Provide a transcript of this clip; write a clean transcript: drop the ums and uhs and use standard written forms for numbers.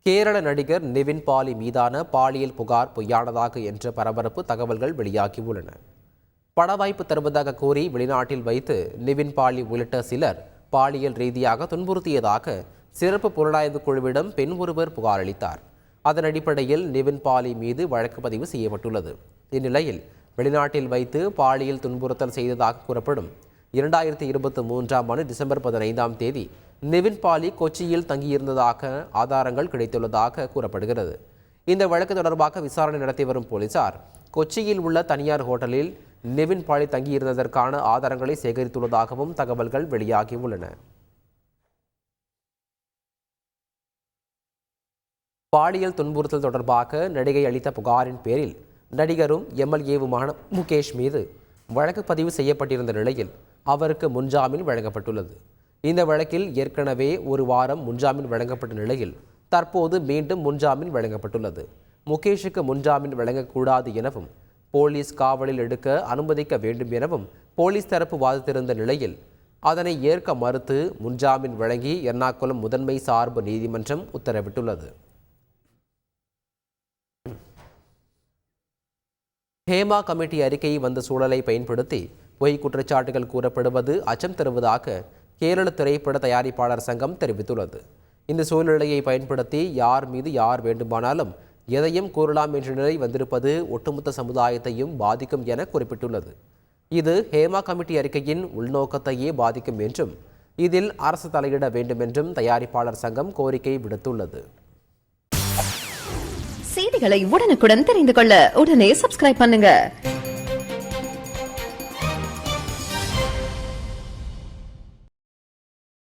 கேரள நடிகர் நிவின் பாலி மீதான பாலியல் புகார் பொய்யானதாக என்ற பரபரப்பு தகவல்கள் வெளியாகியுள்ளன. பட வாய்ப்பு தருவதாக கூறி வெளிநாட்டில் வைத்து நிவின் பாலி உள்ளிட்ட சிலர் பாலியல் ரீதியாக துன்புறுத்தியதாக சிறப்பு புலனாய்வு குழுவிடம் பெண் ஒருவர் புகார் அளித்தார். அதன் அடிப்படையில் நிவின் பாலி மீது வழக்கு பதிவு செய்யப்பட்டுள்ளது. இந்நிலையில் வெளிநாட்டில் வைத்து பாலியல் துன்புறுத்தல் செய்ததாக கூறப்படும் 2023ஆம் ஆண்டு டிசம்பர் 15ஆம் தேதி நிவின் பாலி கொச்சியில் தங்கியிருந்ததாக ஆதாரங்கள் கிடைத்துள்ளதாக கூறப்படுகிறது. இந்த வழக்கு தொடர்பாக விசாரணை நடத்தி வரும் போலீசார் கொச்சியில் உள்ள தனியார் ஹோட்டலில் நிவின் பாலி தங்கியிருந்ததற்கான ஆதாரங்களை சேகரித்துள்ளதாகவும் தகவல்கள் வெளியாகியுள்ளன. பாலியல் துன்புறுத்தல் தொடர்பாக நடிகை அளித்த புகாரின் பேரில் நடிகரும் எம்எல்ஏவுமான முகேஷ் மீது வழக்கு பதிவு செய்யப்பட்டிருந்த நிலையில் அவருக்கு முன்ஜாமீன் வழங்கப்பட்டுள்ளது. இந்த வழக்கில் ஏற்கனவே ஒரு வாரம் முன்ஜாமீன் வழங்கப்பட்ட நிலையில் தற்போது மீண்டும் முன்ஜாமீன் வழங்கப்பட்டுள்ளது. முகேஷுக்கு முன்ஜாமீன் வழங்கக்கூடாது எனவும் போலீஸ் காவலில் எடுக்க அனுமதிக்க வேண்டும் எனவும் போலீஸ் தரப்பு வாதிட்டிருந்த நிலையில் அதனை ஏற்க மறுத்து முன்ஜாமீன் வழங்கி எர்ணாகுளம் முதன்மை சார்பு நீதிமன்றம் உத்தரவிட்டுள்ளது. ஹேமா கமிட்டி அறிக்கை வந்த சூழலை பயன்படுத்தி பொய் குற்றச்சாட்டுகள் கூறப்படுவது அச்சம் தருவதாக கேரள திரைப்பட தயாரிப்பாளர் சங்கம் தெரிவித்துள்ளது. இந்த சூழ்நிலையை பயன்படுத்தி யார் மீது யார் வேண்டுமானாலும் எதையும் கூறலாம் என்ற நிலை வந்திருப்பது ஒட்டுமொத்த சமுதாயத்தையும் பாதிக்கும் என குறிப்பிட்டுள்ளது. இது ஹேமா கமிட்டி அறிக்கையின் உள்நோக்கத்தையே பாதிக்கும் என்றும் இதில் அரசு தலையிட வேண்டும் என்றும் தயாரிப்பாளர் சங்கம் கோரிக்கை விடுத்துள்ளது. செய்திகளை உடனுக்குடன் தெரிந்து கொள்ள உடனே சப்ஸ்கிரைப் பண்ணுங்க.